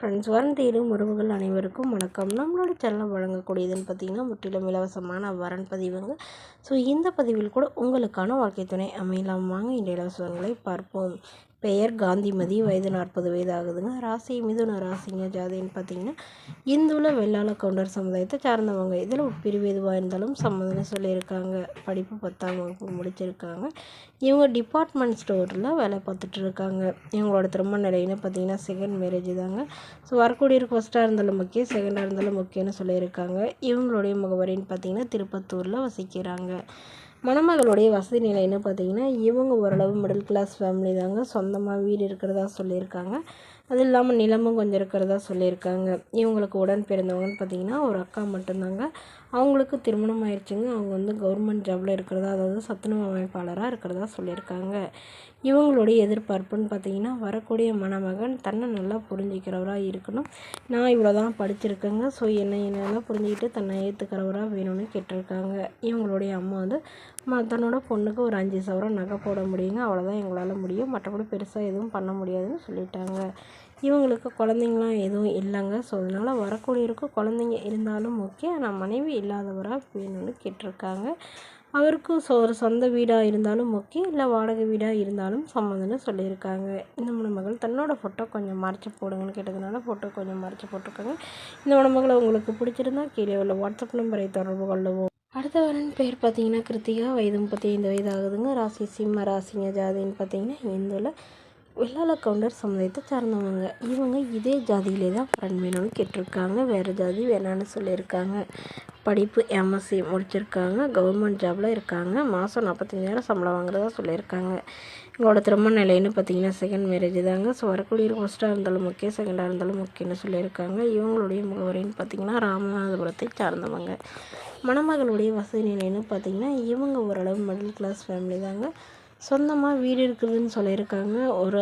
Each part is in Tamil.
ஃப்ரெண்ட்ஸ், வரன் தேடும் உறவுகள் அனைவருக்கும் வணக்கம். நம்மளோட சேனல் வழங்கக்கூடியதுன்னு பார்த்திங்கன்னா முற்றிலும் இலவசமான வரன் பதிவுங்க. ஸோ இந்த பதிவில் கூட உங்களுக்கான வாழ்க்கை துணை அமையலாம். வாங்க இந்த இலவசங்களை பார்ப்போம். பெயர் காந்திமதி, வயது 40 வயது ஆகுதுங்க. ராசி மிதுன ராசிங்க. ஜாதின்னு பார்த்தீங்கன்னா இந்துவில் வெள்ளாள கவுண்டர் சமுதாயத்தை சார்ந்தவங்க. இதில் உட்பிரிவு எதுவாக இருந்தாலும் சம்மதம்னு சொல்லியிருக்காங்க. படிப்பு 10ஆம் வகுப்பு முடிச்சிருக்காங்க. இவங்க டிபார்ட்மெண்ட் ஸ்டோரில் வேலை பார்த்துட்டு இருக்காங்க. இவங்களோட திருமண நிலைன்னு பார்த்தீங்கன்னா செகண்ட் மேரேஜ் தாங்க. ஸோ வரக்கூடியருக்கு ஃபஸ்ட்டாக இருந்தாலும் முக்கியம், செகண்டாக இருந்தாலும் முக்கியம்னு சொல்லியிருக்காங்க. இவங்களுடைய முகவரின்னு பார்த்தீங்கன்னா திருப்பத்தூரில் வசிக்கிறாங்க. மணமகளுடைய வசதி நிலைன்னு பார்த்தீங்கன்னா இவங்க ஓரளவு மிடில் கிளாஸ் ஃபேமிலி தாங்க. சொந்தமாக வீடு இருக்கிறதா சொல்லியிருக்காங்க. அது இல்லாமல் நிலமும் கொஞ்சம் இருக்கிறதா சொல்லியிருக்காங்க. இவங்களுக்கு உடன் பிறந்தவங்கன்னு பார்த்தீங்கன்னா ஒரு அக்கா மட்டும்தாங்க. அவங்களுக்கு திருமணம் ஆயிடுச்சுங்க. அவங்க கவர்மெண்ட் ஜாபில் இருக்கிறதா, அதாவது சத்துணவு அமைப்பாளராக இருக்கிறதா சொல்லியிருக்காங்க. இவங்களுடைய எதிர்பார்ப்புன்னு பார்த்தீங்கன்னா வரக்கூடிய மணமகன் தன்னை நல்லா புரிஞ்சிக்கிறவராக இருக்கணும். நான் இவ்வளோ தான் படிச்சிருக்கேங்க, ஸோ என்னெல்லாம் புரிஞ்சுக்கிட்டு தன்னை ஏற்றுக்கிறவராக வேணும்னு கேட்டிருக்காங்க. இவங்களுடைய அம்மா தன்னோட பொண்ணுக்கு ஒரு 5 சவரம் நகை போட முடியுங்க, அவ்வளோதான் எங்களால் முடியும், மற்றபடி பெருசாக எதுவும் பண்ண முடியாதுன்னு சொல்லிட்டாங்க. இவங்களுக்கு குழந்தைங்களாம் எதுவும் இல்லைங்க. ஸோ அதனால் வரக்கூடியவருக்கு குழந்தைங்க இருந்தாலும் ஓகே, ஆனால் மனைவி இல்லாதவராக வேணும்னு கேட்டிருக்காங்க. அவருக்கு ஒரு சொந்த வீடாக இருந்தாலும் ஓகே, இல்லை வாடகை வீடாக இருந்தாலும் சம்மதம்னு சொல்லியிருக்காங்க. இந்த மணமகள் தன்னோட ஃபோட்டோ கொஞ்சம் மறைச்சி போடுங்கன்னு கேட்டதுனால ஃபோட்டோ கொஞ்சம் மறைச்சி போட்டிருக்காங்க. இந்த மணமகளை உங்களுக்கு பிடிச்சிருந்தா கீழே உள்ள வாட்ஸ்அப் நம்பரை தொடர்பு கொள்ளவும். அடுத்த வரன் பேர் பார்த்தீங்கன்னா கிருத்திகா, வயது 35 வயது ஆகுதுங்க. ராசி சிம்ம ராசிங்க. ஜாதின்னு பார்த்தீங்கன்னா இந்துவில் வெள்ளாள கவுண்டர் சமுதாயத்தை சார்ந்தவங்க. இவங்க இதே ஜாதியிலே தான் வரன் வேணும்னு கேட்டிருக்காங்க. வேறு ஜாதி வேணான்னு சொல்லியிருக்காங்க. படிப்பு எம்எஸ்சி முடிச்சிருக்காங்க. கவர்மெண்ட் ஜாபில் இருக்காங்க. மாதம் 45,000 சம்பளம் வாங்குறதா சொல்லியிருக்காங்க. எங்களோட திருமண நிலைன்னு பார்த்தீங்கன்னா செகண்ட் மேரேஜ் தாங்க. ஸோ வரக்கூடிய ஃபஸ்ட்டாக இருந்தாலும் முக்கியம், செகண்டாக இருந்தாலும் முக்கியம்னு சொல்லியிருக்காங்க. இவங்களுடைய முகவரின்னு பார்த்திங்கன்னா ராமநாதபுரத்தை சார்ந்தவங்க. மணமகளுடைய வசதி நிலைன்னு பார்த்திங்கன்னா இவங்க ஓரளவு மிடில் கிளாஸ் ஃபேமிலி தாங்க. சொந்தமாக வீடு இருக்குதுன்னு சொல்லியிருக்காங்க.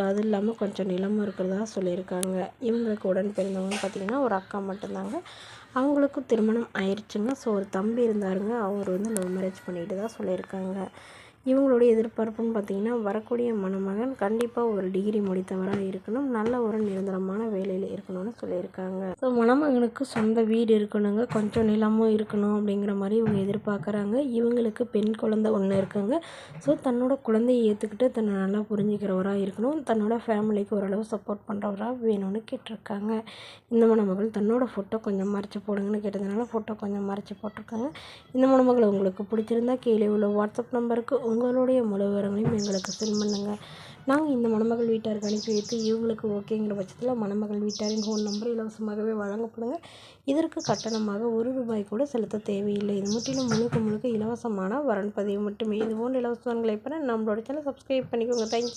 அது இல்லாமல் கொஞ்சம் நிலமும் இருக்கிறதா சொல்லியிருக்காங்க. இவங்களுக்கு உடன் பிறந்தவங்கன்னு பார்த்திங்கன்னா ஒரு அக்கா மட்டும்தாங்க. அவங்களுக்கும் திருமணம் ஆயிடுச்சுங்க. ஸோ ஒரு தம்பி இருந்தாருங்க. அவர் லவ் மேரேஜ் பண்ணிட்டு தான் சொல்லியிருக்காங்க. இவங்களுடைய எதிர்பார்ப்புன்னு பார்த்திங்கன்னா வரக்கூடிய மணமகன் கண்டிப்பாக ஒரு டிகிரி முடித்தவராக இருக்கணும், நல்ல ஒரு நிரந்தரமான வேலையில் இருக்கணும்னு சொல்லியிருக்காங்க. ஸோ மணமகனுக்கு சொந்த வீடு இருக்கணுங்க, கொஞ்சம் நிலமும் இருக்கணும் அப்படிங்கிற மாதிரி இவங்க எதிர்பார்க்குறாங்க. இவங்களுக்கு பெண் குழந்தை ஒன்று இருக்குங்க. ஸோ தன்னோட குழந்தையை ஏற்றுக்கிட்டு தன்னை நல்லா புரிஞ்சிக்கிறவராக இருக்கணும், தன்னோட ஃபேமிலிக்கு ஓரளவு சப்போர்ட் பண்ணுறவராக வேணும்னு கேட்டிருக்காங்க. இந்த மணமகள் தன்னோட ஃபோட்டோ கொஞ்சம் மறைச்சி போடுங்கன்னு கேட்டதுனால ஃபோட்டோ கொஞ்சம் மறைச்சி போட்டிருக்காங்க. இந்த மணமகள் உங்களுக்கு பிடிச்சிருந்தா கீழே உள்ள வாட்ஸ்அப் நம்பருக்கு உங்களுடைய முழு விவரங்களையும் எங்களுக்கு சென்ட் பண்ணுங்கள். நாங்கள் இந்த மணமகள் வீட்டாருக்கு அனுப்பி வைத்து இவங்களுக்கு ஓகேங்கிற பட்சத்தில் மணமகள் வீட்டாரின் ஃபோன் நம்பர் இலவசமாகவே வழங்கப்படுங்க. இதற்கு கட்டணமாக ₹1 கூட செலுத்த தேவையில்லை. இது முற்றிலும் முழுக்க இலவசமான வரன் பதிவு மட்டுமே. இது போன்ற இலவசங்களை பெற நம்மளோட சேனல் சப்ஸ்கிரைப் பண்ணிக்கோங்க. தேங்க்யூ.